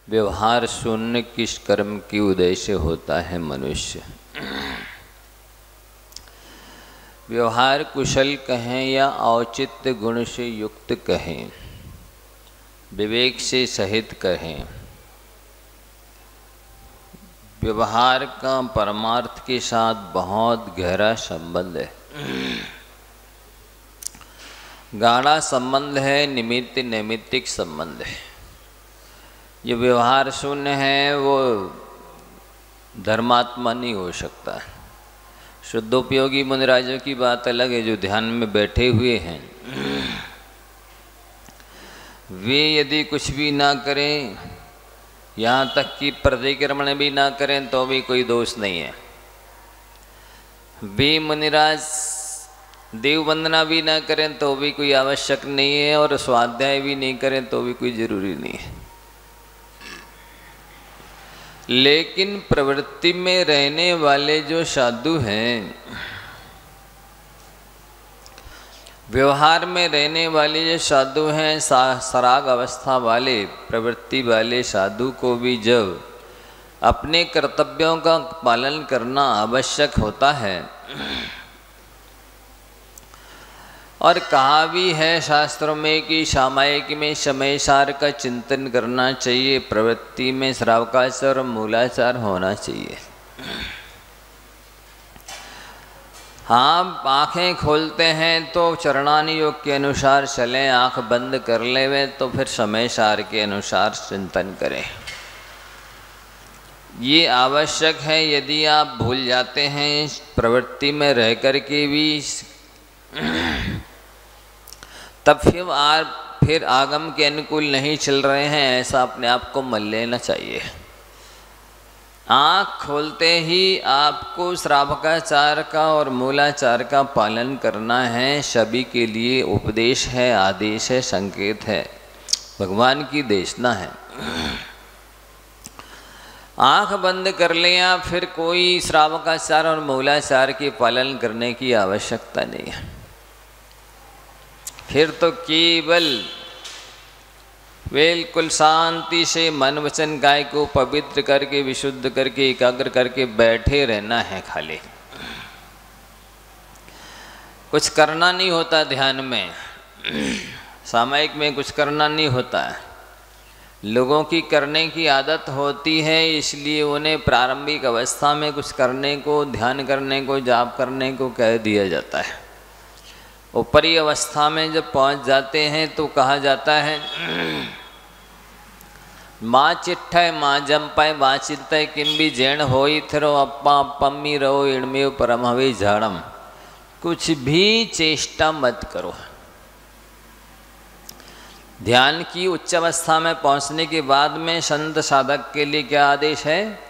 व्यवहार शून्य किस कर्म की उदय से होता है मनुष्य। व्यवहार कुशल कहें या औचित्य गुण से युक्त कहें, विवेक से सहित कहें, व्यवहार का परमार्थ के साथ बहुत गहरा संबंध है, गाढ़ा संबंध है, निमित्त नैमित्तिक संबंध है। ये व्यवहार शून्य है वो धर्मात्मा नहीं हो सकता है। शुद्धोपयोगी मुनिराजों की बात अलग है, जो ध्यान में बैठे हुए हैं वे यदि कुछ भी ना करें, यहाँ तक कि प्रतिक्रमण भी ना करें तो भी कोई दोष नहीं है। वे मुनिराज देव वंदना भी ना करें तो भी कोई आवश्यक नहीं है, और स्वाध्याय भी नहीं करें तो भी कोई जरूरी नहीं है। लेकिन प्रवृत्ति में रहने वाले जो साधु हैं, व्यवहार में रहने वाले जो साधु हैं, सराग अवस्था वाले प्रवृत्ति वाले साधु को भी जब अपने कर्तव्यों का पालन करना आवश्यक होता है, और कहा भी है शास्त्रों में कि सामायिक में समयसार का चिंतन करना चाहिए, प्रवृत्ति में श्रावकाचार और मूलाचार होना चाहिए। हाँ, आँखें खोलते हैं तो चरणानी योग के अनुसार चलें, आँख बंद कर लेवे तो फिर समयसार के अनुसार चिंतन करें। ये आवश्यक है। यदि आप भूल जाते हैं प्रवृत्ति में रह कर के भी, तब फिर आगम के अनुकूल नहीं चल रहे हैं, ऐसा अपने आप को मान लेना चाहिए। आँख खोलते ही आपको श्रावकाचार का और मूलाचार का पालन करना है। सभी के लिए उपदेश है, आदेश है, संकेत है, भगवान की देशना है। आँख बंद कर लिया फिर कोई श्रावकाचार और मूलाचार के पालन करने की आवश्यकता नहीं है। फिर तो केवल बिल्कुल शांति से मन वचन काय को पवित्र करके, विशुद्ध करके, एकाग्र करके बैठे रहना है। खाली कुछ करना नहीं होता ध्यान में, सामायिक में कुछ करना नहीं होता है। लोगों की करने की आदत होती है, इसलिए उन्हें प्रारंभिक अवस्था में कुछ करने को, ध्यान करने को, जाप करने को कह दिया जाता है। ऊपरी अवस्था में जब पहुंच जाते हैं तो कहा जाता है माँ चिट्ठय माँ जंपाय माँ चिंतय किम भी जैन होई थरो अप्पा पम्मी रहो इणमेव परम हवे झाड़म। कुछ भी चेष्टा मत करो। ध्यान की उच्च अवस्था में पहुंचने के बाद में संत साधक के लिए क्या आदेश है?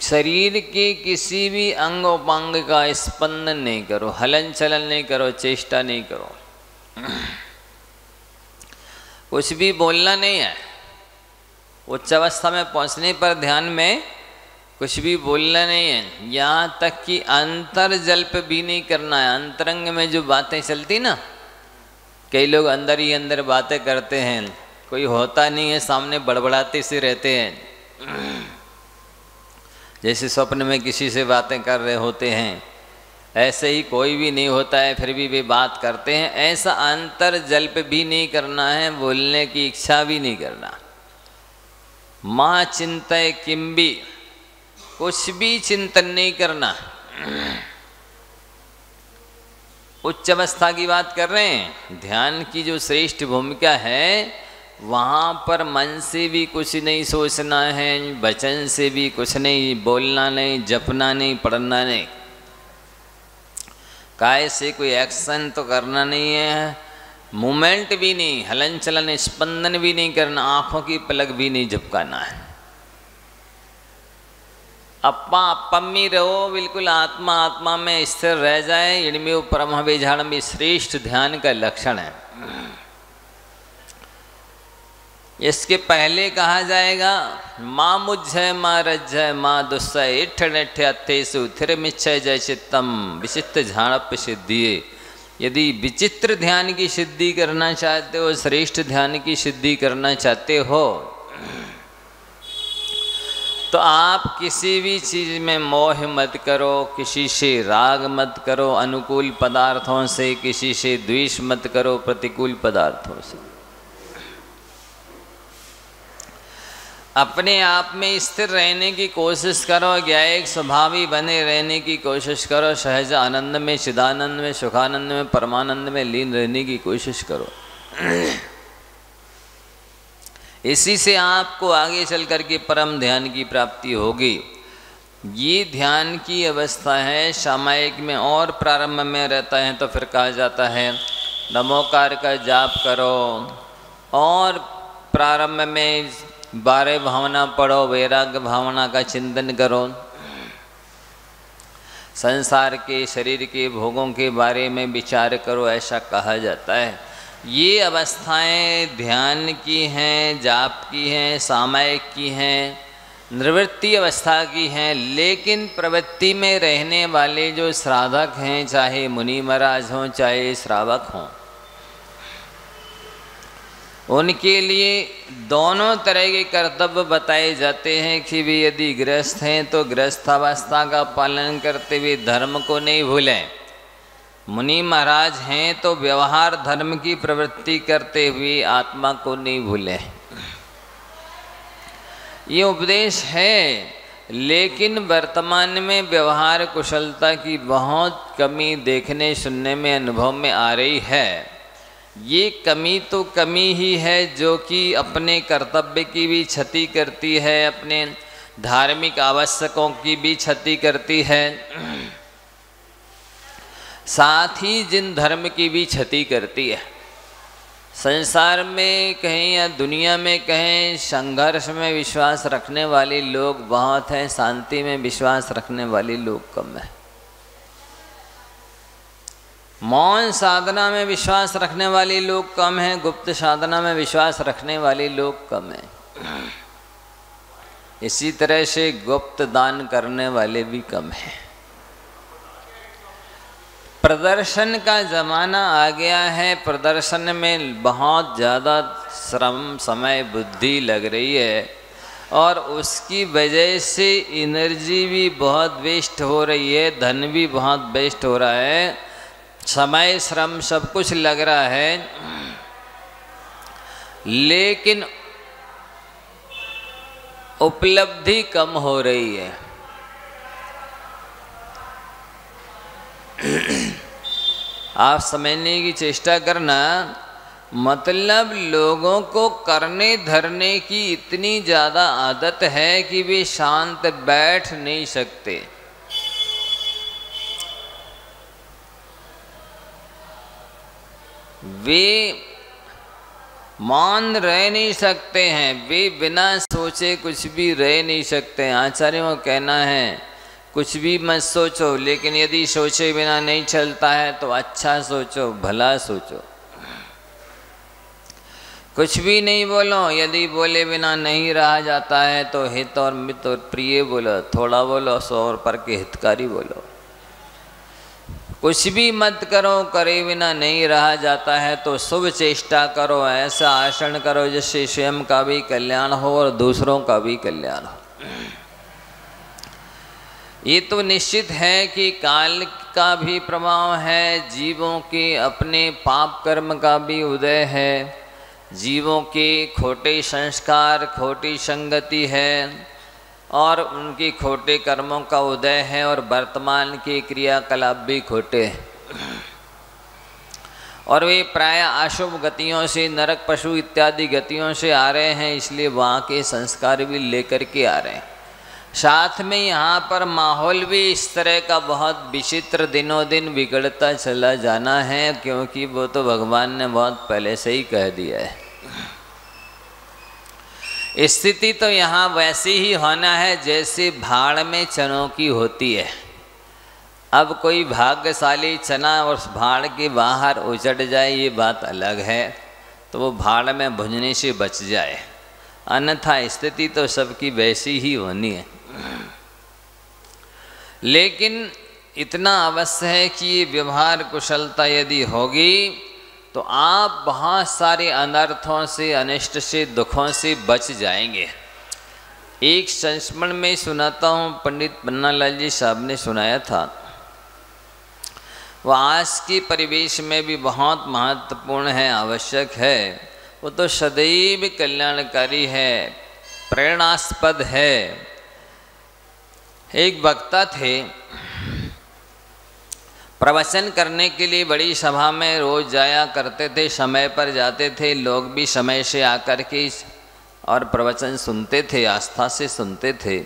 शरीर के किसी भी अंग उपांग का स्पंदन नहीं करो, हलन चलन नहीं करो, चेष्टा नहीं करो, कुछ भी बोलना नहीं है। उच्च अवस्था में पहुंचने पर ध्यान में कुछ भी बोलना नहीं है। यहाँ तक कि अंतर जल्प भी नहीं करना है। अंतरंग में जो बातें चलती ना, कई लोग अंदर ही अंदर बातें करते हैं, कोई होता नहीं है, सामने बड़बड़ाते से रहते हैं, जैसे स्वप्न में किसी से बातें कर रहे होते हैं, ऐसे ही कोई भी नहीं होता है फिर भी वे बात करते हैं। ऐसा अंतर जल्प भी नहीं करना है, बोलने की इच्छा भी नहीं करना। माँ चिंतय किम भी, कुछ भी चिंतन नहीं करना। उच्च अवस्था की बात कर रहे हैं। ध्यान की जो श्रेष्ठ भूमिका है, वहाँ पर मन से भी कुछ नहीं सोचना है, वचन से भी कुछ नहीं बोलना, नहीं जपना, नहीं पढ़ना, नहीं काय से कोई एक्शन तो करना नहीं है, मूवमेंट भी नहीं, हलन चलन स्पंदन भी नहीं करना, आँखों की पलक भी नहीं झपकाना है। अप्पा अपम्मी रहो, बिल्कुल आत्मा आत्मा में स्थिर रह जाए। इणमेव परम हवे झाड़म भी श्रेष्ठ ध्यान का लक्षण है। इसके पहले कहा जाएगा माँ मुझय माँ रज्जय माँ दुस्सय इठ निठ्य अत्थेसु थिर मिच्छय जय चित्तम विचित्र झाणप सिद्धिये। यदि विचित्र ध्यान की सिद्धि करना चाहते हो, श्रेष्ठ ध्यान की सिद्धि करना चाहते हो, तो आप किसी भी चीज़ में मोह मत करो, किसी से राग मत करो, अनुकूल पदार्थों से किसी से द्वेष मत करो, प्रतिकूल पदार्थों से। अपने आप में स्थिर रहने की कोशिश करो, ज्ञायक स्वभावी बने रहने की कोशिश करो, सहज आनंद में, चिदानंद में, सुखानंद में, परमानंद में लीन रहने की कोशिश करो। इसी से आपको आगे चल कर के परम ध्यान की प्राप्ति होगी। ये ध्यान की अवस्था है सामायिक में, और प्रारंभ में रहता है तो फिर कहा जाता है नमोकार का जाप करो, और प्रारंभ में 12 भावना पढ़ो, वैराग्य भावना का चिंतन करो, संसार के शरीर के भोगों के बारे में विचार करो, ऐसा कहा जाता है। ये अवस्थाएं ध्यान की हैं, जाप की हैं, सामायिक की हैं, निवृत्ति अवस्था की हैं। लेकिन प्रवृत्ति में रहने वाले जो साधक हैं, चाहे मुनि महाराज हों चाहे श्रावक हों, उनके लिए दोनों तरह के कर्तव्य बताए जाते हैं कि वे यदि गृहस्थ हैं तो गृहस्थावस्था का पालन करते हुए धर्म को नहीं भूलें, मुनि महाराज हैं तो व्यवहार धर्म की प्रवृत्ति करते हुए आत्मा को नहीं भूलें। ये उपदेश है, लेकिन वर्तमान में व्यवहार कुशलता की बहुत कमी देखने सुनने में अनुभव में आ रही है। ये कमी तो कमी ही है जो कि अपने कर्तव्य की भी क्षति करती है, अपने धार्मिक आवश्यकों की भी क्षति करती है, साथ ही जिन धर्म की भी क्षति करती है। संसार में कहें या दुनिया में कहें, संघर्ष में विश्वास रखने वाले लोग बहुत हैं, शांति में विश्वास रखने वाले लोग कम हैं। मौन साधना में विश्वास रखने वाले लोग कम हैं, गुप्त साधना में विश्वास रखने वाले लोग कम हैं। इसी तरह से गुप्त दान करने वाले भी कम हैं। प्रदर्शन का ज़माना आ गया है, प्रदर्शन में बहुत ज़्यादा श्रम, समय, बुद्धि लग रही है, और उसकी वजह से एनर्जी भी बहुत वेस्ट हो रही है, धन भी बहुत वेस्ट हो रहा है, समय, श्रम सब कुछ लग रहा है, लेकिन उपलब्धि कम हो रही है। आप समझने की चेष्टा करना, मतलब लोगों को करने धरने की इतनी ज़्यादा आदत है कि वे शांत बैठ नहीं सकते। वे मौन रह नहीं सकते हैं, वे बिना सोचे कुछ भी रह नहीं सकते। आचार्यों का कहना है कुछ भी मत सोचो, लेकिन यदि सोचे बिना नहीं चलता है तो अच्छा सोचो, भला सोचो। कुछ भी नहीं बोलो, यदि बोले बिना नहीं रहा जाता है तो हित और मित और प्रिय बोलो, थोड़ा बोलो, 100 और पर के हितकारी बोलो। कुछ भी मत करो, करे बिना नहीं रहा जाता है तो शुभ चेष्टा करो, ऐसा आचरण करो जिससे स्वयं का भी कल्याण हो और दूसरों का भी कल्याण हो। ये तो निश्चित है कि काल का भी प्रभाव है, जीवों के अपने पाप कर्म का भी उदय है, जीवों के खोटे संस्कार, खोटी संगति है, और उनके खोटे कर्मों का उदय है, और वर्तमान के क्रियाकलाप भी खोटे हैं, और वे प्राय अशुभ गतियों से, नरक पशु इत्यादि गतियों से आ रहे हैं, इसलिए वहाँ के संस्कार भी लेकर के आ रहे हैं। साथ में यहाँ पर माहौल भी इस तरह का बहुत विचित्र दिनों दिन बिगड़ता चला जाना है, क्योंकि वो तो भगवान ने बहुत पहले से ही कह दिया है। स्थिति तो यहाँ वैसी ही होना है जैसे भाड़ में चनों की होती है। अब कोई भाग्यशाली चना और भाड़ के बाहर उचट जाए ये बात अलग है, तो वो भाड़ में भुंजने से बच जाए, अन्यथा स्थिति तो सबकी वैसी ही होनी है। लेकिन इतना अवश्य है कि ये व्यवहार कुशलता यदि होगी तो आप बहुत सारे अनर्थों से, अनिष्ट से, दुखों से बच जाएंगे। एक संस्मरण में सुनाता हूँ, पंडित पन्नालाल जी साहब ने सुनाया था। वह आज के परिवेश में भी बहुत महत्वपूर्ण है, आवश्यक है। वो तो सदैव कल्याणकारी है, प्रेरणास्पद है। एक वक्ता थे, प्रवचन करने के लिए बड़ी सभा में रोज जाया करते थे, समय पर जाते थे, लोग भी समय से आकर के और प्रवचन सुनते थे, आस्था से सुनते थे।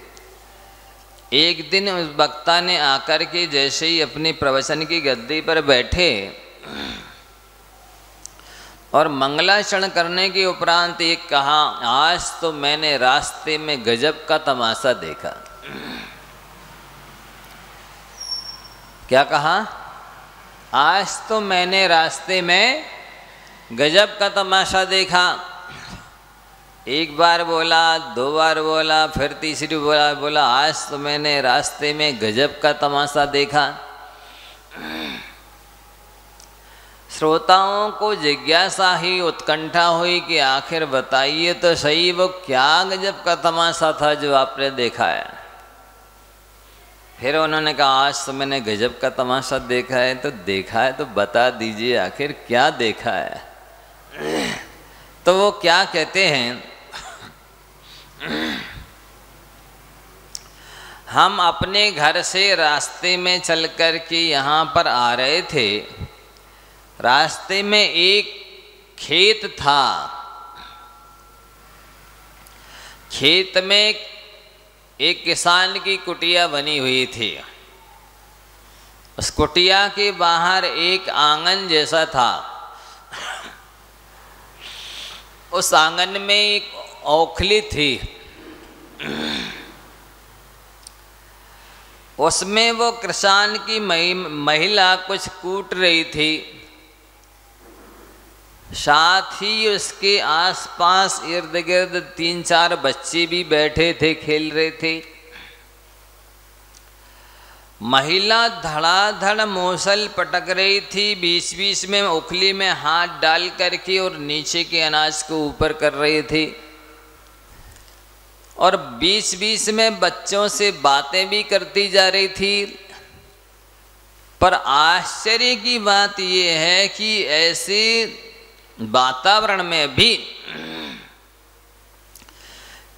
एक दिन उस वक्ता ने आकर के जैसे ही अपनी प्रवचन की गद्दी पर बैठे और मंगलाचरण करने के उपरांत एक कहा, आज तो मैंने रास्ते में गजब का तमाशा देखा। क्या कहा? आज तो मैंने रास्ते में गजब का तमाशा देखा। एक बार बोला, दो बार बोला, फिर तीसरी बोला आज तो मैंने रास्ते में गजब का तमाशा देखा। श्रोताओं को जिज्ञासा ही, उत्कंठा हुई कि आखिर बताइए तो सही, वो क्या गजब का तमाशा था जो आपने देखा है। फिर उन्होंने कहा, आज तो मैंने गजब का तमाशा देखा है। तो देखा है तो बता दीजिए आखिर क्या देखा है। तो वो क्या कहते हैं, हम अपने घर से रास्ते में चलकर के यहाँ पर आ रहे थे। रास्ते में एक खेत था। खेत में एक किसान की कुटिया बनी हुई थी। उस कुटिया के बाहर एक आंगन जैसा था। उस आंगन में एक ओखली थी। उसमें वो किसान की महिला कुछ कूट रही थी। साथ ही उसके आसपास इर्द गिर्द 3-4 बच्चे भी बैठे थे, खेल रहे थे। महिला धड़ाधड़ मूसल पटक रही थी, बीच बीच में उखली में हाथ डाल करके और नीचे के अनाज को ऊपर कर रही थी। और बीच बीच में बच्चों से बातें भी करती जा रही थी। पर आश्चर्य की बात यह है कि ऐसे वातावरण में भी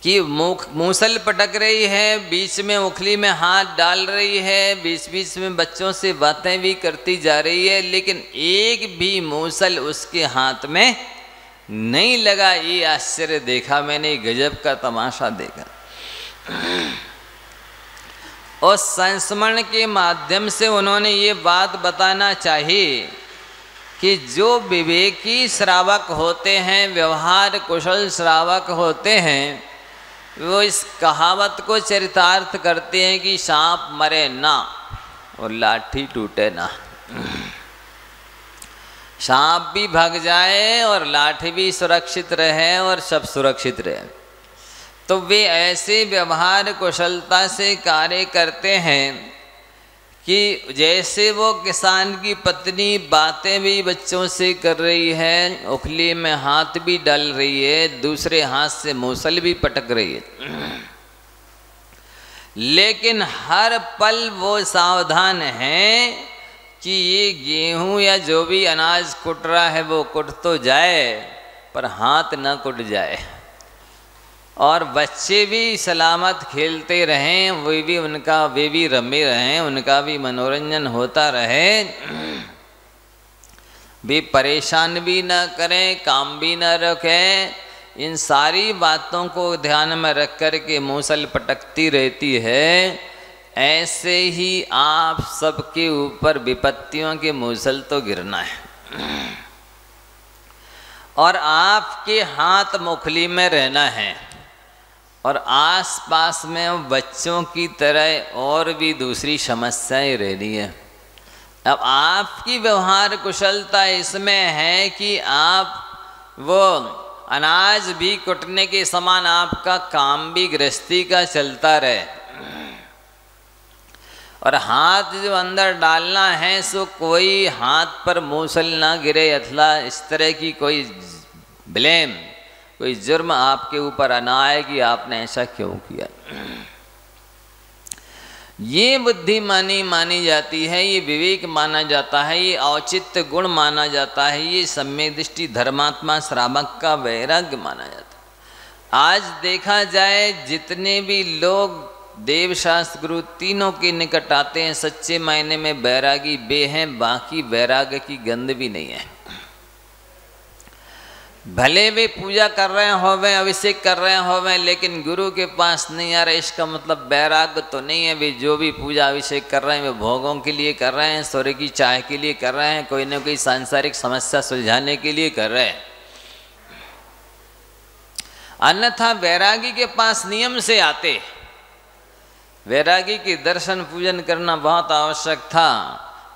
कि मूसल पटक रही है, बीच में उखली में हाथ डाल रही है, बीच बीच में बच्चों से बातें भी करती जा रही है, लेकिन एक भी मूसल उसके हाथ में नहीं लगा। ये आश्चर्य देखा मैंने, गजब का तमाशा देखा। और संस्मरण के माध्यम से उन्होंने ये बात बताना चाहिए कि जो विवेकी श्रावक होते हैं, व्यवहार कुशल श्रावक होते हैं, वो इस कहावत को चरितार्थ करते हैं कि सांप मरे ना और लाठी टूटे ना। सांप भी भाग जाए और लाठी भी सुरक्षित रहे और सब सुरक्षित रहे। तो वे ऐसे व्यवहार कुशलता से कार्य करते हैं कि जैसे वो किसान की पत्नी बातें भी बच्चों से कर रही है, उखली में हाथ भी डाल रही है, दूसरे हाथ से मूसल भी पटक रही है, लेकिन हर पल वो सावधान है कि ये गेहूं या जो भी अनाज कुट रहा है वो कुट तो जाए पर हाथ ना कुट जाए। और बच्चे भी सलामत खेलते रहें, वे भी रमे रहें, उनका भी मनोरंजन होता रहे, वे परेशान भी ना करें, काम भी ना रखें। इन सारी बातों को ध्यान में रख कर के मूसल पटकती रहती है। ऐसे ही आप सबके ऊपर विपत्तियों के मूसल तो गिरना है और आपके हाथ मुखली में रहना है। और आसपास में बच्चों की तरह और भी दूसरी समस्याएं रहनी है। अब आपकी व्यवहार कुशलता इसमें है कि आप वो अनाज भी कुटने के समान आपका काम भी गृहस्थी का चलता रहे, और हाथ जो अंदर डालना है सो कोई हाथ पर मूसल ना गिरे अथवा इस तरह की कोई ब्लेम कोई जुर्म आपके ऊपर ना आए कि आपने ऐसा क्यों किया। ये बुद्धिमानी मानी जाती है, ये विवेक माना जाता है, ये औचित्य गुण माना जाता है, ये सम्यक दृष्टि धर्मात्मा श्रावक का वैराग्य माना जाता है। आज देखा जाए जितने भी लोग देव शास्त्र गुरु तीनों के निकट आते हैं, सच्चे मायने में वैरागी बे हैं, बाकी वैराग्य की गंध भी नहीं है। भले वे पूजा कर रहे होवें, अभिषेक कर रहे होवें, लेकिन गुरु के पास नहीं आ रहे, इसका मतलब वैराग्य तो नहीं है। वे जो भी पूजा अभिषेक कर रहे हैं वे भोगों के लिए कर रहे हैं, स्वर्ग की चाह के लिए कर रहे हैं, कोई न कोई सांसारिक समस्या सुलझाने के लिए कर रहे हैं। अन्यथा वैरागी के पास नियम से आते। वैरागी के दर्शन पूजन करना बहुत आवश्यक था,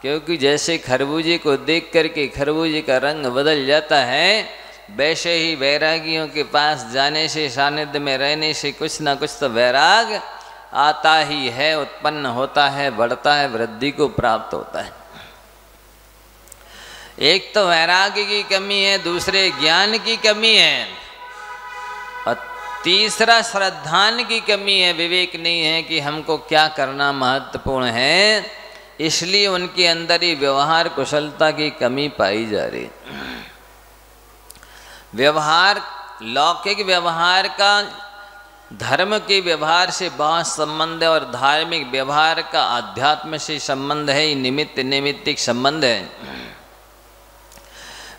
क्योंकि जैसे खरबूजे को देख करके खरबूजे का रंग बदल जाता है, वैसे ही वैरागियों के पास जाने से, सानिध्य में रहने से कुछ ना कुछ तो वैराग आता ही है, उत्पन्न होता है, बढ़ता है, वृद्धि को प्राप्त होता है। एक तो वैराग्य की कमी है, दूसरे ज्ञान की कमी है, और तीसरा श्रद्धान की कमी है, विवेक नहीं है कि हमको क्या करना महत्वपूर्ण है। इसलिए उनके अंदर ही व्यवहार कुशलता की कमी पाई जा रही। व्यवहार, लौकिक व्यवहार का धर्म के व्यवहार से बहुत संबंध है, और धार्मिक व्यवहार का आध्यात्म से संबंध है, ये निमित्त नैमित्तिक संबंध है।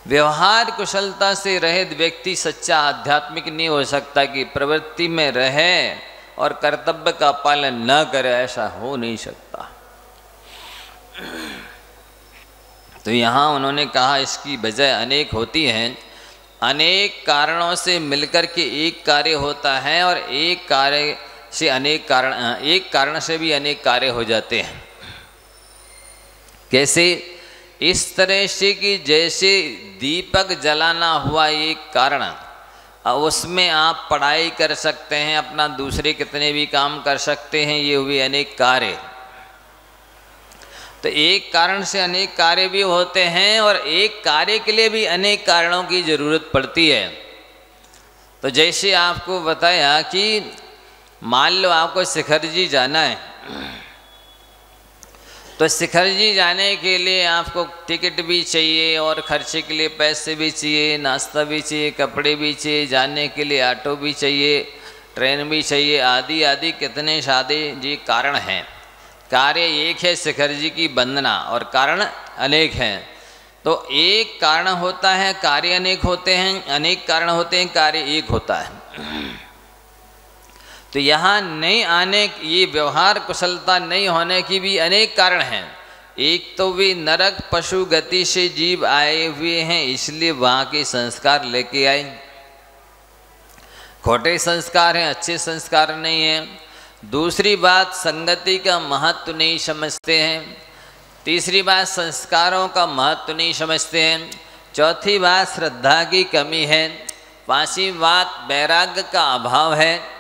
व्यवहार कुशलता से रहित व्यक्ति सच्चा आध्यात्मिक नहीं हो सकता, कि प्रवृत्ति में रहे और कर्तव्य का पालन न करे, ऐसा हो नहीं सकता। तो यहाँ उन्होंने कहा इसकी वजह अनेक होती हैं, अनेक कारणों से मिलकर के एक कार्य होता है, और एक कार्य से अनेक कारण, एक कारण से भी अनेक कार्य हो जाते हैं। कैसे? इस तरह से कि जैसे दीपक जलाना हुआ एक कारण, उसमें आप पढ़ाई कर सकते हैं, अपना दूसरे कितने भी काम कर सकते हैं, ये हुए अनेक कार्य। तो एक कारण से अनेक कार्य भी होते हैं, और एक कार्य के लिए भी अनेक कारणों की ज़रूरत पड़ती है। तो जैसे आपको बताया कि मान लो आपको शिखर जी जाना है, तो शिखर जी जाने के लिए आपको टिकट भी चाहिए, और खर्चे के लिए पैसे भी चाहिए, नाश्ता भी चाहिए, कपड़े भी चाहिए, जाने के लिए ऑटो भी चाहिए, ट्रेन भी चाहिए, आदि आदि कितने सारे जी कारण हैं। कार्य एक है शिखर जी की वंदना, और कारण अनेक हैं। तो एक कारण होता है, कार्य अनेक होते हैं, अनेक कारण होते हैं, कार्य एक होता है। तो यहाँ नहीं आने, ये व्यवहार कुशलता नहीं होने की भी अनेक कारण हैं। एक तो वे नरक पशु गति से जीव आए हुए हैं, इसलिए वहाँ के संस्कार लेके आए। खोटे संस्कार हैं, अच्छे संस्कार नहीं हैं। दूसरी बात, संगति का महत्व नहीं समझते हैं। तीसरी बात, संस्कारों का महत्व नहीं समझते हैं। चौथी बात, श्रद्धा की कमी है। पांचवी बात, वैराग्य का अभाव है।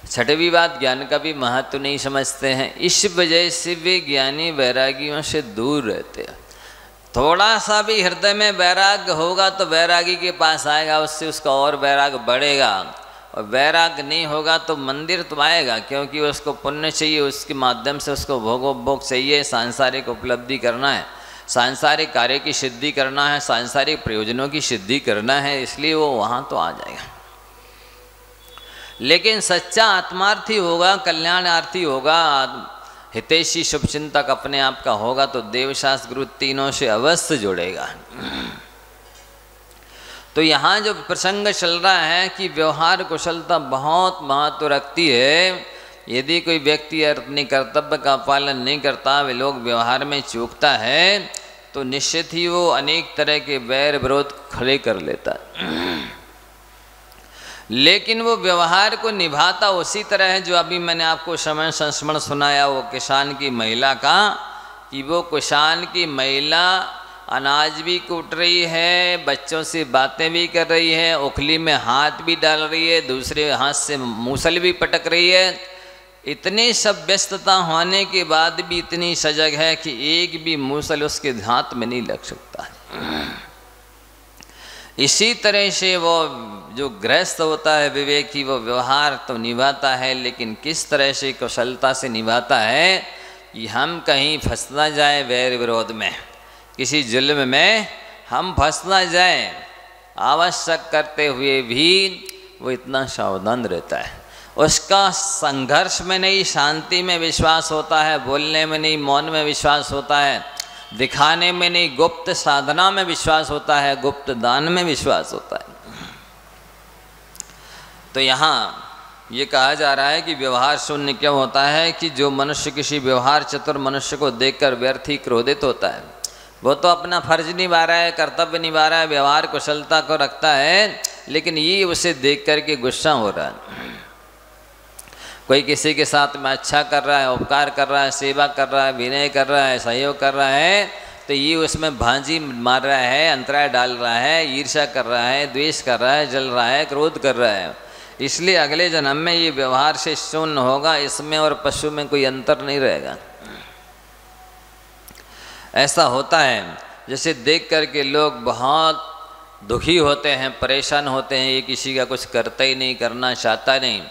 छठवीं बात, ज्ञान का भी महत्व नहीं समझते हैं। इस वजह से वे ज्ञानी वैरागियों से दूर रहते हैं। थोड़ा सा भी हृदय में वैराग्य होगा तो वैरागी के पास आएगा, उससे उसका और वैराग्य बढ़ेगा। और वैराग्य नहीं होगा तो मंदिर तो आएगा, क्योंकि उसको पुण्य चाहिए, उसके माध्यम से उसको भोग चाहिए, सांसारिक उपलब्धि करना है, सांसारिक कार्य की सिद्धि करना है, सांसारिक प्रयोजनों की सिद्धि करना है, इसलिए वो वहाँ तो आ जाएगा। लेकिन सच्चा आत्मार्थी होगा, कल्याणार्थी होगा, हितैषी शुभचिंतक अपने आप का होगा, तो देवशास्त्र गुरु तीनों से अवश्य जुड़ेगा। तो यहाँ जो प्रसंग चल रहा है कि व्यवहार कुशलता बहुत महत्व रखती है। यदि कोई व्यक्ति अपने कर्तव्य का पालन नहीं करता, वे लोग व्यवहार में चूकता है, तो निश्चित ही वो अनेक तरह के वैर विरोध खड़े कर लेता है। लेकिन वो व्यवहार को निभाता उसी तरह है जो अभी मैंने आपको समय संस्मरण सुनाया वो किसान की महिला का, कि वो किसान की महिला अनाज भी कूट रही है, बच्चों से बातें भी कर रही है, उखली में हाथ भी डाल रही है, दूसरे हाथ से मूसल भी पटक रही है। इतनी सब व्यस्तता होने के बाद भी इतनी सजग है कि एक भी मूसल उसके हाथ में नहीं लग सकता। इसी तरह से वो जो गृहस्थ होता है विवेकी, वो व्यवहार तो निभाता है, लेकिन किस तरह से कुशलता से निभाता है कि हम कहीं फंस ना जाए वैर विरोध में, किसी जुल्म में हम फंस ना जाए। आवश्यक करते हुए भी वो इतना सावधान रहता है। उसका संघर्ष में नहीं, शांति में विश्वास होता है, बोलने में नहीं, मौन में विश्वास होता है, दिखाने में नहीं, गुप्त साधना में विश्वास होता है, गुप्त दान में विश्वास होता है। तो यहाँ ये कहा जा रहा है कि व्यवहार शून्य क्यों होता है कि जो मनुष्य किसी व्यवहार चतुर मनुष्य को देखकर व्यर्थ ही क्रोधित होता है, वो तो अपना फर्ज निभा रहा है, कर्तव्य निभा रहा है, व्यवहार कुशलता को रखता है, लेकिन ये उसे देख करके गुस्सा हो रहा है। कोई किसी के साथ में अच्छा कर रहा है, उपकार कर रहा है, सेवा कर रहा है, विनय कर रहा है, सहयोग कर रहा है, तो ये उसमें भांजी मार रहा है, अंतराय डाल रहा है, ईर्ष्या कर रहा है, द्वेष कर रहा है, जल रहा है, क्रोध कर रहा है। इसलिए अगले जन्म में ये व्यवहार से शून्य होगा, इसमें और पशु में कोई अंतर नहीं रहेगा। ऐसा होता है जैसे देख करके लोग बहुत दुखी होते हैं, परेशान होते हैं, ये किसी का कुछ करता ही नहीं, करना चाहता नहीं।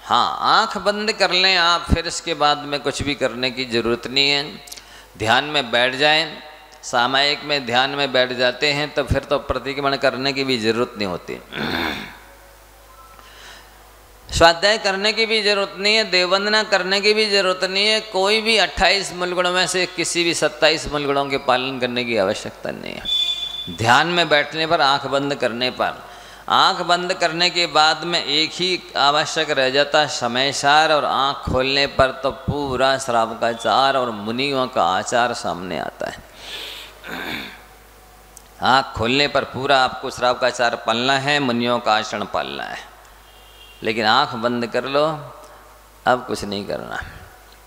हाँ, आँख बंद कर लें आप, फिर इसके बाद में कुछ भी करने की ज़रूरत नहीं है। ध्यान में बैठ जाएं, सामायिक में ध्यान में बैठ जाते हैं तो फिर तो प्रतिक्रमण करने की भी ज़रूरत नहीं होती, स्वाध्याय करने की भी ज़रूरत नहीं है, देववंदना करने की भी ज़रूरत नहीं है, कोई भी 28 मूल गुणों में से किसी भी 27 मूल गुणों के पालन करने की आवश्यकता नहीं है। ध्यान में बैठने पर, आँख बंद करने पर, आँख बंद करने के बाद में एक ही आवश्यक रह जाता है समयसार, और आँख खोलने पर तो पूरा श्रावकाचार और मुनियों का आचार सामने आता है। आँख खोलने पर पूरा आपको श्रावकाचार पालना है, मुनियों का आचरण पालना है, लेकिन आँख बंद कर लो, अब कुछ नहीं करना।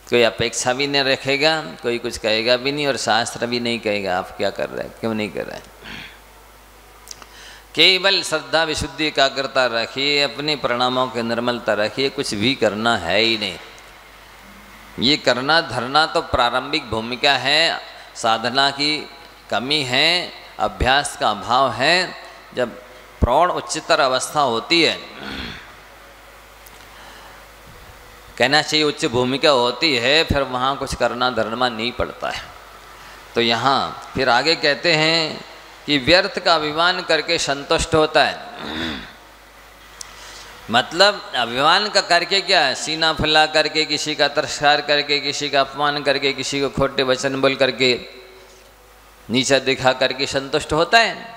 कोई अपेक्षा भी नहीं रखेगा, कोई कुछ कहेगा भी नहीं, और शास्त्र भी नहीं कहेगा आप क्या कर रहे हैं, क्यों नहीं कर रहे हैं। केवल श्रद्धा विशुद्धि एकाग्रता रखिए, अपने परिणामों की निर्मलता रखिए, कुछ भी करना है ही नहीं। ये करना धरना तो प्रारंभिक भूमिका है, साधना की कमी है, अभ्यास का अभाव है। जब प्रौढ़ उच्चतर अवस्था होती है, कहना चाहिए उच्च भूमिका होती है, फिर वहाँ कुछ करना धरना नहीं पड़ता है। तो यहाँ फिर आगे कहते हैं कि व्यर्थ का अभिमान करके संतुष्ट होता है। मतलब अभिमान का करके क्या है, सीना फुला करके, किसी का तिरस्कार करके, किसी का अपमान करके, किसी को खोटे वचन बोल करके, नीचा दिखा करके संतुष्ट होता है।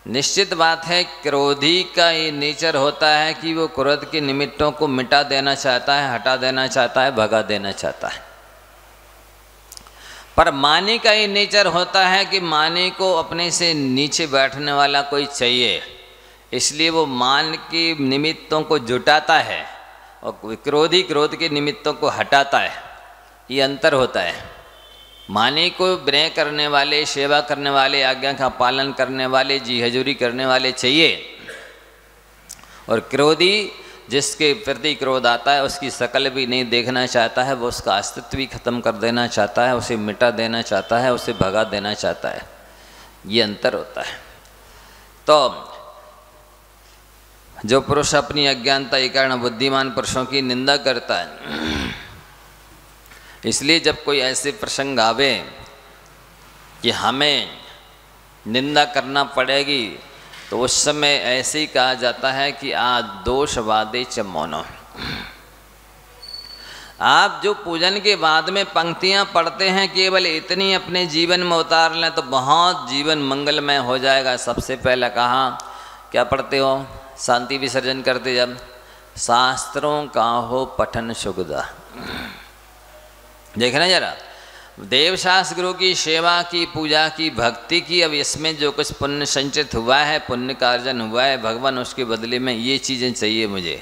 निश्चित बात है, क्रोधी का ये नेचर होता है कि वो क्रोध के निमित्तों को मिटा देना चाहता है, हटा देना चाहता है, भगा देना चाहता है। पर मानी का ये नेचर होता है कि मानी को अपने से नीचे बैठने वाला कोई चाहिए, इसलिए वो मान के निमित्तों को जुटाता है, और क्रोधी क्रोध के निमित्तों को हटाता है। ये अंतर होता है। मानी को विनय करने वाले, सेवा करने वाले, आज्ञा का पालन करने वाले, जी हजूरी करने वाले चाहिए, और क्रोधी जिसके प्रति क्रोध आता है उसकी शकल भी नहीं देखना चाहता है, वो उसका अस्तित्व भी खत्म कर देना चाहता है, उसे मिटा देना चाहता है, उसे भगा देना चाहता है। ये अंतर होता है। तो जो पुरुष अपनी अज्ञानता के कारण बुद्धिमान पुरुषों की निंदा करता है, इसलिए जब कोई ऐसे प्रसंग आवे कि हमें निंदा करना पड़ेगी, तो उस समय ऐसे ही कहा जाता है कि आ दोषवादे च मौनो। आप जो पूजन के बाद में पंक्तियां पढ़ते हैं, केवल इतनी अपने जीवन में उतार लें तो बहुत जीवन मंगलमय हो जाएगा। सबसे पहले कहा क्या पढ़ते हो शांति विसर्जन करते जब, शास्त्रों का हो पठन सुगदा। देखना जरा, देवशास्त्र गुरु की सेवा की, पूजा की, भक्ति की, अब इसमें जो कुछ पुण्य संचित हुआ है, पुण्य का अर्जन हुआ है, भगवान उसके बदले में ये चीज़ें चाहिए मुझे।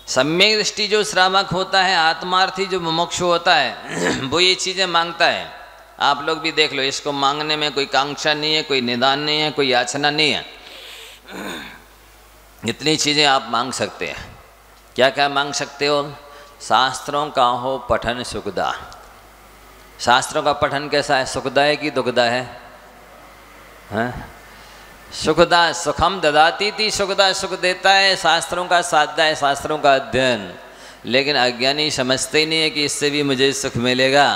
सम्यक दृष्टि जो श्रावक होता है, आत्मार्थी जो मुमुक्षु होता है, वो ये चीज़ें मांगता है। आप लोग भी देख लो, इसको मांगने में कोई कांक्षा नहीं है, कोई निदान नहीं है, कोई याचना नहीं है। इतनी चीज़ें आप मांग सकते हैं। क्या क्या मांग सकते हो? शास्त्रों का हो पठन सुखदा। शास्त्रों का पठन कैसा है, सुखदा है कि दुखदा है? हाँ? सुखदा सुखम ददाती थी, सुखदा सुख देता है, शास्त्रों का साधना है, शास्त्रों का अध्ययन। लेकिन अज्ञानी समझते ही नहीं है कि इससे भी मुझे सुख मिलेगा,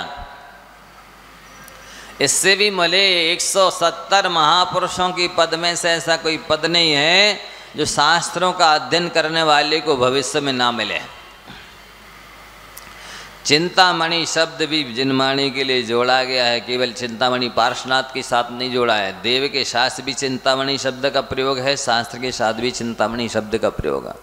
इससे भी मिले। 170 महापुरुषों की पद में से ऐसा कोई पद नहीं है जो शास्त्रों का अध्ययन करने वाले को भविष्य में ना मिले। चिंतामणि शब्द भी जिनवाणी के लिए जोड़ा गया है, केवल चिंतामणि पार्श्वनाथ के साथ नहीं जोड़ा है। देव के शास्त्र भी चिंतामणि शब्द का प्रयोग है, शास्त्र के साथ भी चिंतामणि शब्द का प्रयोग है।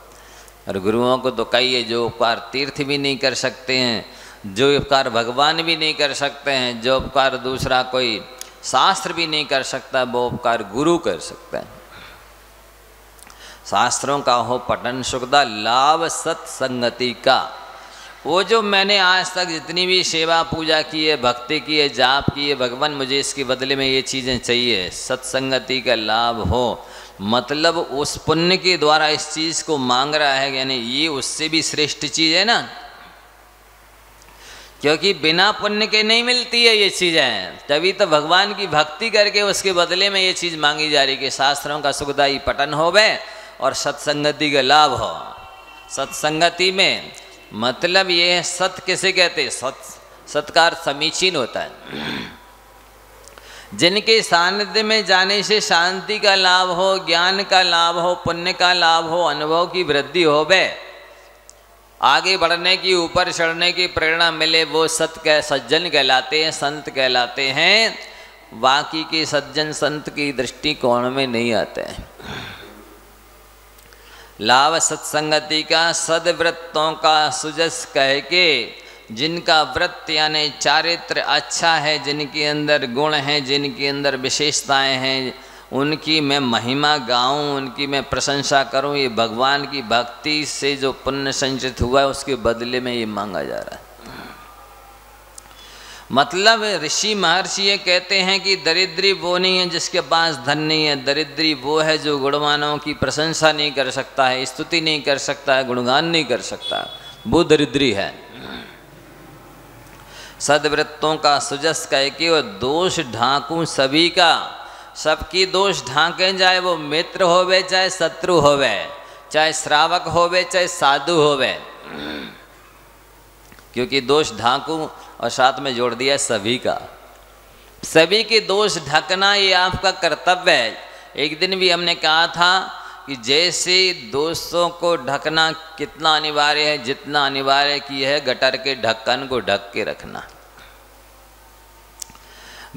और गुरुओं को तो कई है जो उपकार तीर्थ भी नहीं कर सकते हैं, जो उपकार भगवान भी नहीं कर सकते हैं, जो उपकार दूसरा कोई शास्त्र भी नहीं कर सकता, वो उपकार गुरु कर सकता है। शास्त्रों का हो पठन सुखदा, लाभ सत्संगति का। वो जो मैंने आज तक जितनी भी सेवा पूजा की है, भक्ति की है, जाप की है, भगवान मुझे इसके बदले में ये चीज़ें चाहिए, सत्संगति का लाभ हो। मतलब उस पुण्य के द्वारा इस चीज़ को मांग रहा है, यानी ये उससे भी श्रेष्ठ चीज़ है ना, क्योंकि बिना पुण्य के नहीं मिलती है ये चीज़ें। तभी तो भगवान की भक्ति करके उसके बदले में ये चीज़ मांगी जा रही कि शास्त्रों का सुखदायी पठन होवे और सत्संगति का लाभ हो। सत्संगति में मतलब ये है, सत किसे कहते हैं? सत्कार समीचीन होता है, जिनके सानिध्य में जाने से शांति का लाभ हो, ज्ञान का लाभ हो, पुण्य का लाभ हो, अनुभव की वृद्धि होवे, आगे बढ़ने की, ऊपर चढ़ने की प्रेरणा मिले, वो सज्जन कहलाते हैं, संत कहलाते हैं। बाकी के सज्जन संत की दृष्टिकोण में नहीं आते हैं। लाभ सत्संगति का, सद्वृत्तों का सुजस कह के, जिनका व्रत यानी चारित्र अच्छा है, जिनके अंदर गुण हैं, जिनके अंदर विशेषताएं हैं, उनकी मैं महिमा गाऊं, उनकी मैं प्रशंसा करूं। ये भगवान की भक्ति से जो पुण्य संचित हुआ है उसके बदले में ये मांगा जा रहा है। मतलब ऋषि महर्षि ये कहते हैं कि दरिद्री वो नहीं है जिसके पास धन नहीं है, दरिद्री वो है जो गुणवानों की प्रशंसा नहीं कर सकता है, स्तुति नहीं कर सकता है, गुणगान नहीं कर सकता, वो दरिद्री है। सद्वृत्तों का सुजस कह के वो दोष ढांकूं सभी का, सबकी दोष ढांके, चाहे वो मित्र होवे चाहे शत्रु होवे, चाहे श्रावक होवे चाहे साधु होवे, क्योंकि दोष ढांकूं और साथ में जोड़ दिया सभी का। सभी के दोष ढकना ये आपका कर्तव्य है। एक दिन भी हमने कहा था कि जैसे दोषों को ढकना कितना अनिवार्य है, जितना अनिवार्य की है गटर के ढक्कन को ढक के रखना।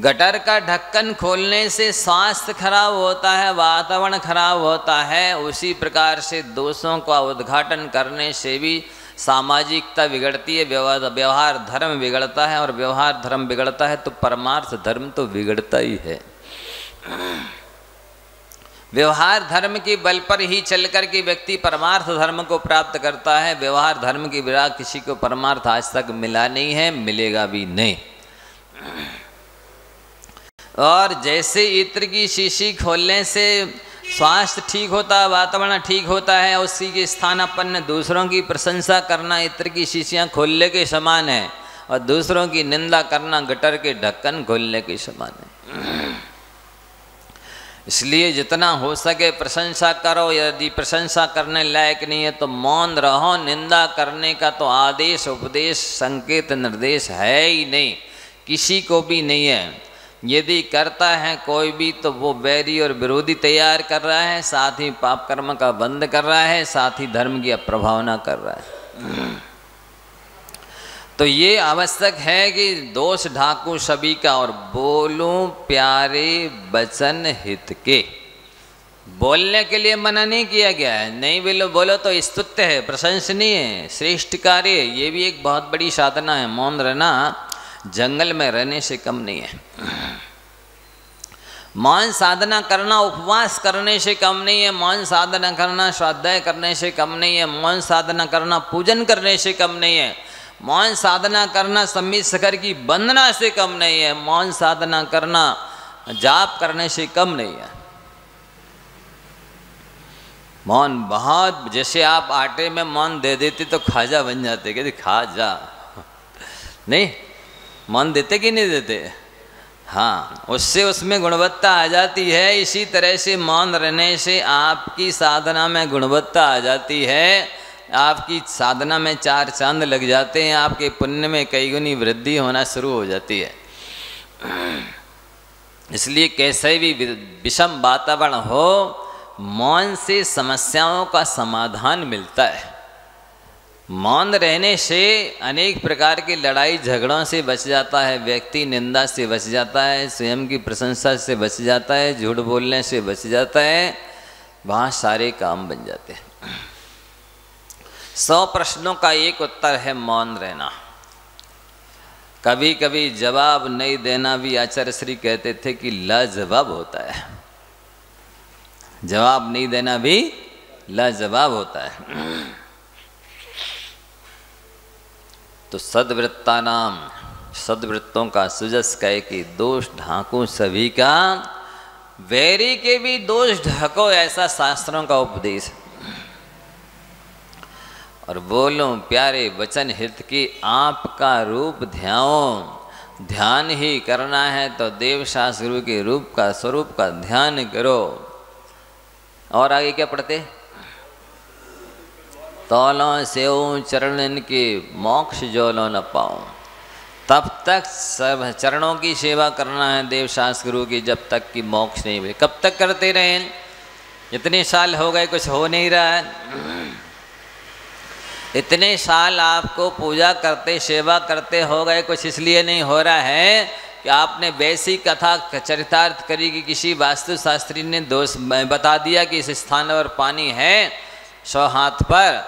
गटर का ढक्कन खोलने से स्वास्थ्य खराब होता है, वातावरण खराब होता है, उसी प्रकार से दोषों का उद्घाटन करने से भी सामाजिकता बिगड़ती है, व्यवहार धर्म बिगड़ता है, और व्यवहार धर्म बिगड़ता है तो परमार्थ धर्म तो बिगड़ता ही है। व्यवहार धर्म के बल पर ही चलकर के व्यक्ति परमार्थ धर्म को प्राप्त करता है। व्यवहार धर्म के बिना किसी को परमार्थ आज तक मिला नहीं है, मिलेगा भी नहीं। और जैसे इत्र की शीशी खोलने से स्वास्थ्य ठीक होता है, वातावरण ठीक होता है, उसी के स्थान अपन दूसरों की प्रशंसा करना इत्र की शीशियाँ खोलने के समान है, और दूसरों की निंदा करना गटर के ढक्कन खोलने के समान है। इसलिए जितना हो सके प्रशंसा करो, यदि प्रशंसा करने लायक नहीं है तो मौन रहो। निंदा करने का तो आदेश उपदेश संकेत निर्देश है ही नहीं, किसी को भी नहीं है। यदि करता है कोई भी तो वो बैरी और विरोधी तैयार कर रहा है, साथ ही पाप कर्म का बंद कर रहा है, साथ ही धर्म की अप्रभावना कर रहा है। तो ये आवश्यक है कि दोष ढाकूं सभी का और बोलूं प्यारे वचन हित के। बोलने के लिए मना नहीं किया गया है, नहीं बोलो तो स्तुत्य है, प्रशंसनीय है, श्रेष्ठ कार्य है। ये भी एक बहुत बड़ी साधना है। मौन रहना जंगल में रहने से कम नहीं है। मौन साधना करना उपवास करने से कम नहीं है। मौन साधना करना स्वाध्याय करने से कम नहीं है। मौन साधना करना पूजन करने से कम नहीं है। मौन साधना करना सम्मित शिखर की वंदना से कम नहीं है। मौन साधना करना जाप करने से कम नहीं है। मौन बहुत, जैसे आप आटे में मौन दे देते तो खाजा बन जाते, कहते खाजा नहीं, मौन देते कि नहीं देते? हाँ, उससे उसमें गुणवत्ता आ जाती है। इसी तरह से मौन रहने से आपकी साधना में गुणवत्ता आ जाती है, आपकी साधना में 4 चांद लग जाते हैं, आपके पुण्य में कई गुनी वृद्धि होना शुरू हो जाती है। इसलिए कैसे भी विषम वातावरण हो, मौन से समस्याओं का समाधान मिलता है। मौन रहने से अनेक प्रकार की लड़ाई झगड़ों से बच जाता है, व्यक्ति निंदा से बच जाता है, स्वयं की प्रशंसा से बच जाता है, झूठ बोलने से बच जाता है, वहाँ सारे काम बन जाते हैं। 100 प्रश्नों का एक उत्तर है मौन रहना। कभी कभी जवाब नहीं देना भी आचार्य श्री कहते थे कि लाजवाब होता है। जवाब नहीं देना भी लाजवाब होता है। तो सद्वृत्ता नाम, सद्वृत्तों का सुजस कहे कि दोष ढांको सभी का, वैरी के भी दोष ढको, ऐसा शास्त्रों का उपदेश। और बोलो प्यारे वचन हित की आपका रूप ध्याओ। ध्यान ही करना है तो देव शास्त्र गुरु के रूप का, स्वरूप का ध्यान करो। और आगे क्या पढ़ते? तौलों से चरण के मोक्ष जोलो न पाओ। तब तक सब चरणों की सेवा करना है देव शास्त्र गुरु की, जब तक कि मोक्ष नहीं मिले। कब तक करते रहें? इतने साल हो गए, कुछ हो नहीं रहा है। इतने साल आपको पूजा करते, सेवा करते हो गए, कुछ इसलिए नहीं हो रहा है कि आपने वैसी कथा चरितार्थ करी कि किसी वास्तुशास्त्री ने दोष बता दिया कि इस स्थान पर पानी है 100 हाथ पर,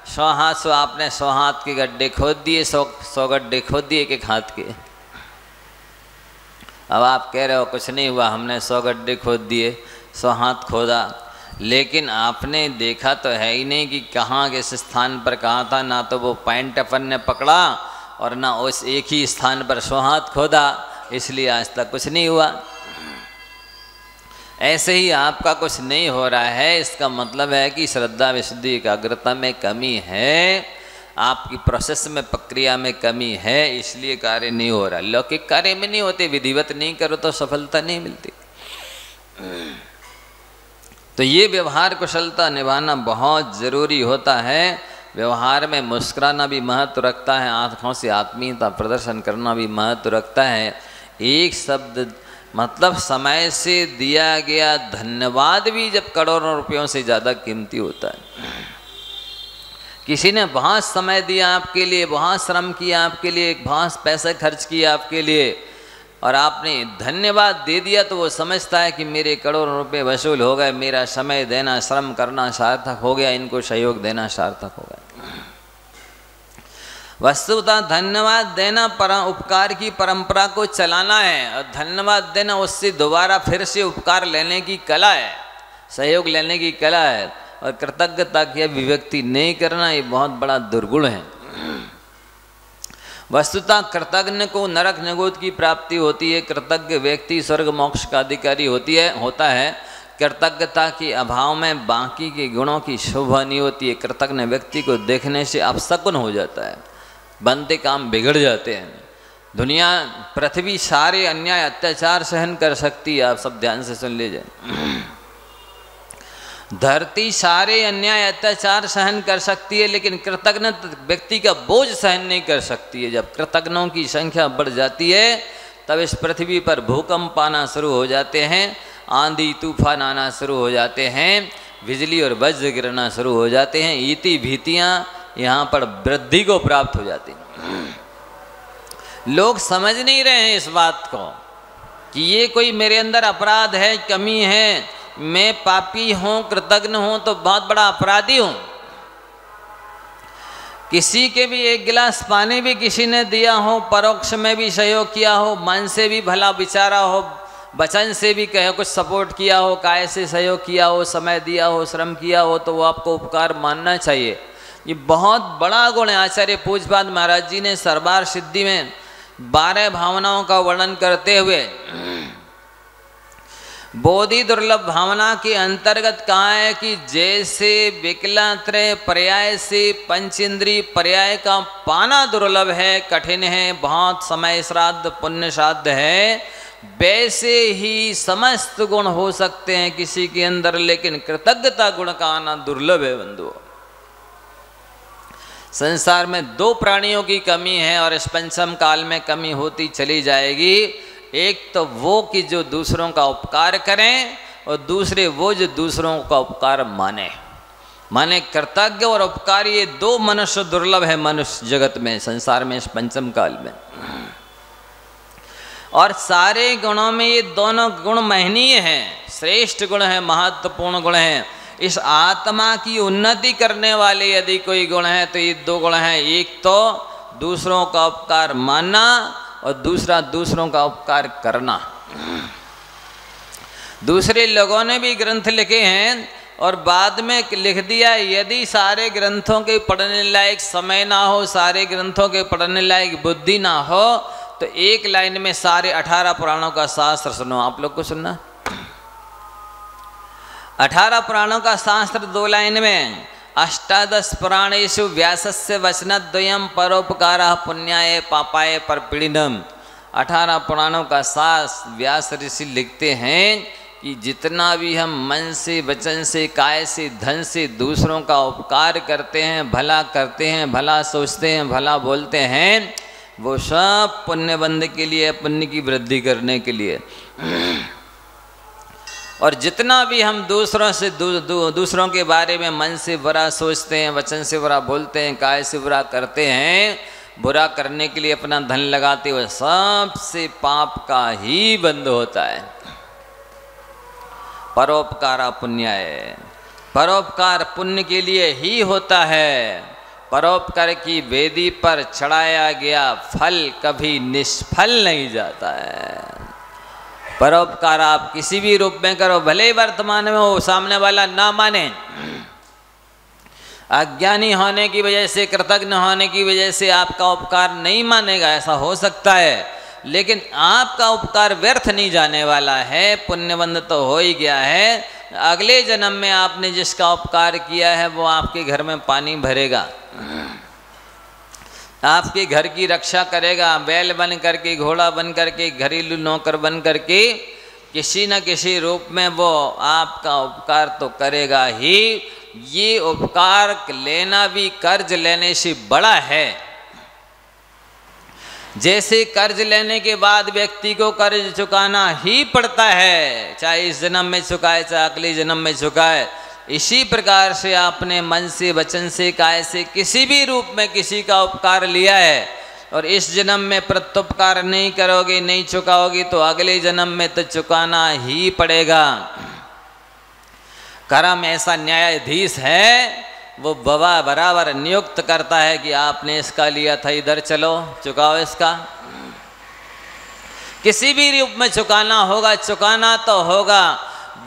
100 हाथ, सो आपने 100 हाथ के गड्ढे खोद दिए, 100 गड्ढे खोद दिए एक हाथ के। अब आप कह रहे हो कुछ नहीं हुआ, हमने 100 गड्ढे खोद दिए, 100 हाथ खोदा, लेकिन आपने देखा तो है ही नहीं कि कहाँ किस स्थान पर कहाँ था। ना तो वो पॉइंट अपन ने पकड़ा और ना उस एक ही स्थान पर 100 हाथ खोदा, इसलिए आज तक कुछ नहीं हुआ। ऐसे ही आपका कुछ नहीं हो रहा है, इसका मतलब है कि श्रद्धा, विशुद्धि, एकाग्रता में कमी है, आपकी प्रोसेस में, प्रक्रिया में कमी है, इसलिए कार्य नहीं हो रहा। लौकिक कार्य में नहीं होते, विधिवत नहीं करो तो सफलता नहीं मिलती। तो ये व्यवहार कुशलता निभाना बहुत ज़रूरी होता है। व्यवहार में मुस्कुराना भी महत्व रखता है, आँखों से आत्मीयता प्रदर्शन करना भी महत्व रखता है। एक शब्द मतलब समय से दिया गया धन्यवाद भी जब करोड़ों रुपयों से ज़्यादा कीमती होता है। किसी ने बहुत समय दिया आपके लिए, बहुत श्रम किया आपके लिए, बहुत पैसे खर्च किया आपके लिए, और आपने धन्यवाद दे दिया तो वो समझता है कि मेरे करोड़ों रुपए वसूल हो गए, मेरा समय देना, श्रम करना सार्थक हो गया, इनको सहयोग देना सार्थक हो गया। वस्तुतः धन्यवाद देना उपकार की परंपरा को चलाना है, और धन्यवाद देना उससे दोबारा फिर से उपकार लेने की कला है, सहयोग लेने की कला है। और कृतज्ञता की अभिव्यक्ति नहीं करना, ये बहुत बड़ा दुर्गुण है। वस्तुतः कृतज्ञ को नरक नगोद की प्राप्ति होती है, कृतज्ञ व्यक्ति स्वर्ग मोक्ष का अधिकारी होता है। कृतज्ञता के अभाव में बाकी के गुणों की शोभा नहीं होती है। कृतज्ञ व्यक्ति को देखने से अपशकुन हो जाता है, बनते काम बिगड़ जाते हैं। दुनिया, पृथ्वी सारे अन्याय अत्याचार सहन कर सकती है, आप सब ध्यान से सुन लीजिए। धरती सारे अन्याय अत्याचार सहन कर सकती है, लेकिन कृतज्ञ व्यक्ति का बोझ सहन नहीं कर सकती है। जब कृतज्ञों की संख्या बढ़ जाती है तब इस पृथ्वी पर भूकंप आना शुरू हो जाते हैं, आंधी तूफान आना शुरू हो जाते हैं, बिजली और वज्र गिरना शुरू हो जाते हैं, ईति भीतियाँ यहाँ पर वृद्धि को प्राप्त हो जाती हैं। लोग समझ नहीं रहे हैं इस बात को कि ये कोई मेरे अंदर अपराध है, कमी है, मैं पापी हूँ, कृतज्ञ हूँ तो बहुत बड़ा अपराधी हूँ। किसी के भी एक गिलास पानी भी किसी ने दिया हो, परोक्ष में भी सहयोग किया हो, मन से भी भला विचारा हो, वचन से भी कहे कुछ सपोर्ट किया हो, काय से सहयोग किया हो, समय दिया हो, श्रम किया हो, तो वो आपको उपकार मानना चाहिए। ये बहुत बड़ा गुण है। आचार्य पूज्यपाद महाराज जी ने सरबार सिद्धि में 12 भावनाओं का वर्णन करते हुए बोधि दुर्लभ भावना के अंतर्गत कहा है कि जैसे विकलात्रय पर्याय से पंचेंद्रीय पर्याय का पाना दुर्लभ है, कठिन है, बहुत समय श्राद्ध पुण्य श्राद्ध है, वैसे ही समस्त गुण हो सकते हैं किसी के अंदर, लेकिन कृतज्ञता गुण का आना दुर्लभ है बंधुओं। संसार में दो प्राणियों की कमी है और इस पंचम काल में कमी होती चली जाएगी। एक तो वो कि जो दूसरों का उपकार करें, और दूसरे वो जो दूसरों का उपकार माने कृतज्ञ और उपकारी, ये दो मनुष्य दुर्लभ है मनुष्य जगत में, संसार में, इस पंचम काल में। और सारे गुणों में ये दोनों गुण महनीय हैं, श्रेष्ठ गुण हैं, महत्वपूर्ण गुण हैं। इस आत्मा की उन्नति करने वाले यदि कोई गुण है तो ये दो गुण हैं। एक तो दूसरों का उपकार मानना और दूसरा दूसरों का उपकार करना। दूसरे लोगों ने भी ग्रंथ लिखे हैं और बाद में लिख दिया, यदि सारे ग्रंथों के पढ़ने लायक समय ना हो, सारे ग्रंथों के पढ़ने लायक बुद्धि ना हो, तो एक लाइन में सारे 18 पुराणों का शास्त्र सुनो। आप लोग को सुनना, 18 पुराणों का शास्त्र 2 लाइन में। अष्टादश पुराणेषु व्यासस्य वचनद्वयम् परोपकारः पुण्याय पापाय परपीड़नम्। 18 पुराणों का शास्त्र व्यास ऋषि लिखते हैं कि जितना भी हम मन से, वचन से, काय से, धन से दूसरों का उपकार करते हैं, भला करते हैं, भला सोचते हैं, भला बोलते हैं, वो सब पुण्य बंध के लिए, पुण्य की वृद्धि करने के लिए। और जितना भी हम दूसरों से दूसरों के बारे में मन से बुरा सोचते हैं, वचन से बुरा बोलते हैं, काय से बुरा करते हैं, बुरा करने के लिए अपना धन लगाते हुए, सबसे पाप का ही बंध होता है। परोपकारा पुण्याय, परोपकार पुण्य के लिए ही होता है। परोपकार की वेदी पर चढ़ाया गया फल कभी निष्फल नहीं जाता है। परोपकार आप किसी भी रूप में करो, भले वर्तमान में हो, सामने वाला ना माने, अज्ञानी होने की वजह से, कृतज्ञ होने की वजह से आपका उपकार नहीं मानेगा, ऐसा हो सकता है, लेकिन आपका उपकार व्यर्थ नहीं जाने वाला है। पुण्यबंध तो हो ही गया है, अगले जन्म में आपने जिसका उपकार किया है वो आपके घर में पानी भरेगा, आपके घर की रक्षा करेगा, बैल बन करके, घोड़ा बन करके, घरेलू नौकर बन करके, किसी न किसी रूप में वो आपका उपकार तो करेगा ही। ये उपकार लेना भी कर्ज लेने से बड़ा है। जैसे कर्ज लेने के बाद व्यक्ति को कर्ज चुकाना ही पड़ता है, चाहे इस जन्म में चुकाए चाहे अगले जन्म में चुकाए, इसी प्रकार से आपने मन से, वचन से, काय से किसी भी रूप में किसी का उपकार लिया है और इस जन्म में प्रत्युपकार नहीं करोगे, नहीं चुकाओगे, तो अगले जन्म में तो चुकाना ही पड़ेगा। कर्म ऐसा न्यायाधीश है, वो बराबर नियुक्त करता है कि आपने इसका लिया था, इधर चलो चुकाओ इसका। किसी भी रूप में चुकाना होगा, चुकाना तो होगा।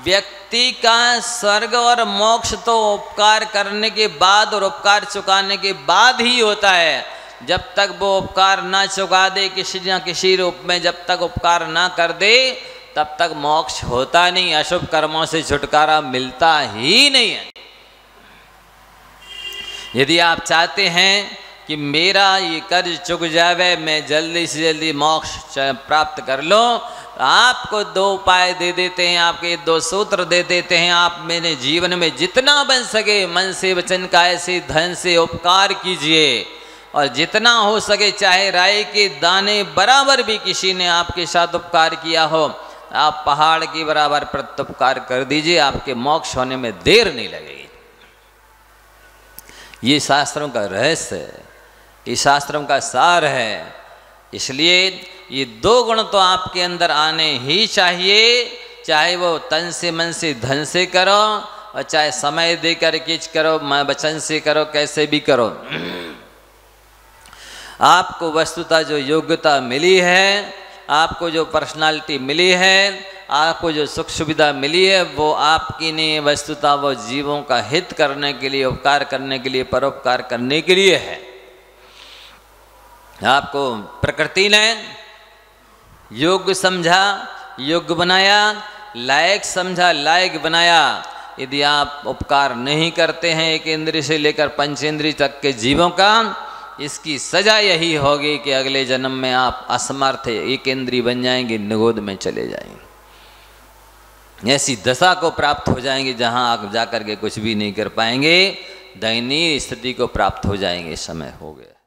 व्यक्ति का स्वर्ग और मोक्ष तो उपकार करने के बाद और उपकार चुकाने के बाद ही होता है। जब तक वो उपकार ना चुका दे किसी न किसी रूप में, जब तक उपकार ना कर दे, तब तक मोक्ष होता नहीं, अशुभ कर्मों से छुटकारा मिलता ही नहीं है। यदि आप चाहते हैं कि मेरा ये कर्ज चुक जावे, मैं जल्दी से जल्दी मोक्ष प्राप्त कर लो, आपको 2 उपाय दे देते हैं, आपके 2 सूत्र दे देते हैं। आप मेरे जीवन में जितना बन सके मन से, वचन, काय से, धन से उपकार कीजिए, और जितना हो सके चाहे राई के दाने बराबर भी किसी ने आपके साथ उपकार किया हो, आप पहाड़ के बराबर प्रत्युपकार कर दीजिए, आपके मोक्ष होने में देर नहीं लगेगी। ये शास्त्रों का रहस्य है, ये शास्त्रों का सार है। इसलिए ये 2 गुण तो आपके अंदर आने ही चाहिए, चाहे वो तन से, मन से, धन से करो, और चाहे समय देकर किच करो, वचन से करो, कैसे भी करो। आपको वस्तुतः जो योग्यता मिली है, आपको जो पर्सनालिटी मिली है, आपको जो सुख सुविधा मिली है, वो आपकी नहीं, वस्तुतः वो जीवों का हित करने के लिए, उपकार करने के लिए, परोपकार करने के लिए है। आपको प्रकृति ने योग्य समझा, योग्य बनाया, लायक समझा, लायक बनाया। यदि आप उपकार नहीं करते हैं एक इंद्रिय से लेकर 5 इंद्रिय तक के जीवों का, इसकी सजा यही होगी कि अगले जन्म में आप असमर्थ एक इंद्री बन जाएंगे, निगोद में चले जाएंगे, ऐसी दशा को प्राप्त हो जाएंगे जहां आप जाकर के कुछ भी नहीं कर पाएंगे, दयनीय स्थिति को प्राप्त हो जाएंगे। समय हो गया।